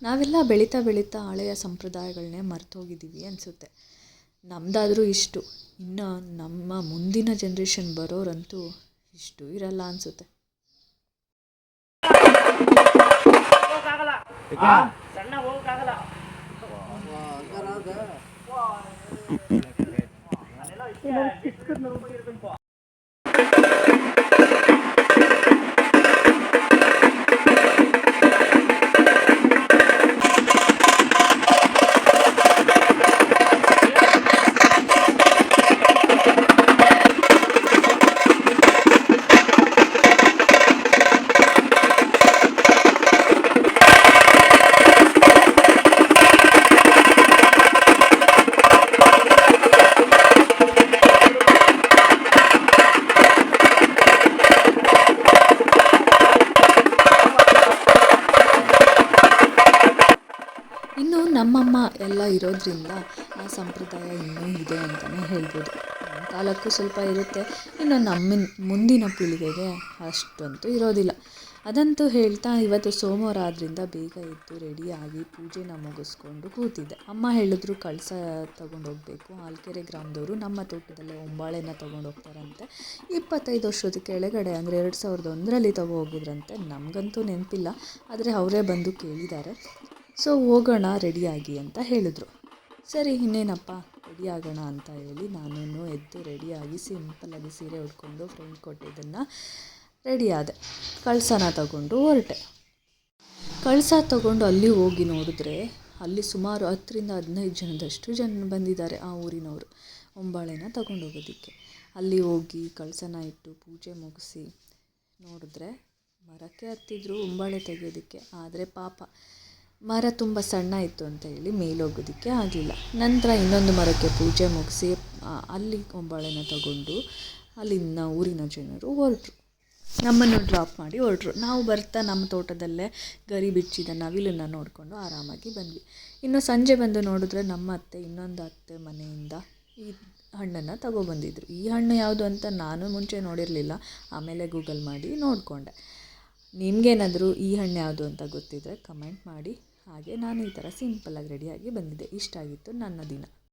ನಾವೆಲ್ಲ ಬೆಳೀತಾ ಬೆಳೀತಾ ಹಳೆಯ ಸಂಪ್ರದಾಯಗಳನ್ನೇ ಮರ್ತೋಗಿದ್ದೀವಿ ಅನಿಸುತ್ತೆ. ನಮ್ಮದಾದರೂ ಇಷ್ಟು, ಇನ್ನು ನಮ್ಮ ಮುಂದಿನ ಜನ್ರೇಷನ್ ಬರೋರಂತೂ ಇಷ್ಟು ಇರಲ್ಲ ಅನಿಸುತ್ತೆ. ಇನ್ನು ನಮ್ಮಮ್ಮ ಎಲ್ಲ ಇರೋದ್ರಿಂದ ಆ ಸಂಪ್ರದಾಯ ಇನ್ನೂ ಇದೆ ಅಂತಲೇ ಹೇಳ್ಬೋದು. ನಮ್ಮ ಕಾಲಕ್ಕೂ ಸ್ವಲ್ಪ ಇರುತ್ತೆ, ಇನ್ನು ನಮ್ಮ ಮುಂದಿನ ಪೀಳಿಗೆಗೆ ಅಷ್ಟಂತೂ ಇರೋದಿಲ್ಲ. ಅದಂತೂ ಹೇಳ್ತಾ ಇವತ್ತು ಸೋಮವಾರ ಆದ್ದರಿಂದ ಬೇಗ ಎದ್ದು ರೆಡಿಯಾಗಿ ಪೂಜೆನ ಮುಗಿಸ್ಕೊಂಡು ಕೂತಿದ್ದೆ. ಅಮ್ಮ ಹೇಳಿದ್ರು ಕಳಸ ತೊಗೊಂಡೋಗ್ಬೇಕು, ಆಲ್ಕೆರೆ ಗ್ರಾಮದವರು ನಮ್ಮ ತೋಟದಲ್ಲೇ ಹೊಂಬಾಳೆನ ತೊಗೊಂಡೋಗ್ತಾರಂತೆ. 25 ವರ್ಷದ ಕೆಳಗಡೆ ಅಂದರೆ 2001ರಲ್ಲಿ ಹೋಗಿದ್ರಂತೆ. ನಮಗಂತೂ ನೆನಪಿಲ್ಲ, ಆದರೆ ಅವರೇ ಬಂದು ಕೇಳಿದ್ದಾರೆ. ಸೊ ಹೋಗೋಣ ರೆಡಿಯಾಗಿ ಅಂತ ಹೇಳಿದ್ರು. ಸರಿ ಇನ್ನೇನಪ್ಪ ರೆಡಿ ಆಗೋಣ ಅಂತ ಹೇಳಿ ನಾನು ಎದ್ದು ರೆಡಿಯಾಗಿ ಸಿಂಪಲ್ಲಾಗಿ ಸೀರೆ ಉಟ್ಕೊಂಡು ಫ್ರೆಂಡ್ ಕೊಟ್ಟಿದ್ದನ್ನು ರೆಡಿ ಆದೆ. ಕಳಸನ ತಗೊಂಡು ಹೊರಟೆ. ಕಳಸ ತಗೊಂಡು ಅಲ್ಲಿ ಹೋಗಿ ನೋಡಿದ್ರೆ ಅಲ್ಲಿ ಸುಮಾರು 10-15 ಜನದಷ್ಟು ಬಂದಿದ್ದಾರೆ ಆ ಊರಿನವರು ಹೊಂಬಾಳೆನ ತಗೊಂಡೋಗೋದಕ್ಕೆ. ಅಲ್ಲಿ ಹೋಗಿ ಕಳಸನ ಇಟ್ಟು ಪೂಜೆ ಮುಗಿಸಿ ನೋಡಿದ್ರೆ ಮರಕ್ಕೆ ಹತ್ತಿದ್ರು ಹೊಂಬಾಳೆ ತೆಗೆಯೋದಕ್ಕೆ. ಆದರೆ ಪಾಪ ಮರ ತುಂಬ ಸಣ್ಣ ಇತ್ತು ಅಂತ ಹೇಳಿ ಮೇಲೋಗೋದಕ್ಕೆ ಆಗಲಿಲ್ಲ. ನಂತರ ಇನ್ನೊಂದು ಮರಕ್ಕೆ ಪೂಜೆ ಮುಗಿಸಿ ಅಲ್ಲಿ ಹೊಂಬಾಳೆನ ತಗೊಂಡು ಅಲ್ಲಿನ ಊರಿನ ಜನರು ಹೊರಟರು. ನಮ್ಮನ್ನು ಡ್ರಾಪ್ ಮಾಡಿ ಹೊರಟರು. ನಾವು ಬರ್ತಾ ನಮ್ಮ ತೋಟದಲ್ಲೇ ಗರಿ ಬಿಚ್ಚಿದ ನವಿಲನ್ನು ನೋಡಿಕೊಂಡು ಆರಾಮಾಗಿ ಬಂದ್ವಿ. ಇನ್ನು ಸಂಜೆ ಬಂದು ನೋಡಿದ್ರೆ ನಮ್ಮ ಅತ್ತೆ ಇನ್ನೊಂದು ಅತ್ತೆ ಮನೆಯಿಂದ ಈ ಹಣ್ಣನ್ನು ತಗೊಬಂದಿದ್ರು. ಈ ಹಣ್ಣು ಯಾವುದು ಅಂತ ನಾನು ಮುಂಚೆ ನೋಡಿರಲಿಲ್ಲ, ಆಮೇಲೆ ಗೂಗಲ್ ಮಾಡಿ ನೋಡಿಕೊಂಡೆ. ನಿಮಗೇನಾದರೂ ಈ ಹಣ್ಣು ಯಾವುದು ಅಂತ ಗೊತ್ತಿದ್ದರೆ ಕಮೆಂಟ್ ಮಾಡಿ. ಹಾಗೆ ನಾನು ಈ ಥರ ಸಿಂಪಲ್ಲಾಗಿ ರೆಡಿಯಾಗಿ ಬಂದಿದ್ದೆ. ಇಷ್ಟ ಆಗಿತ್ತು ನನ್ನ ದಿನ.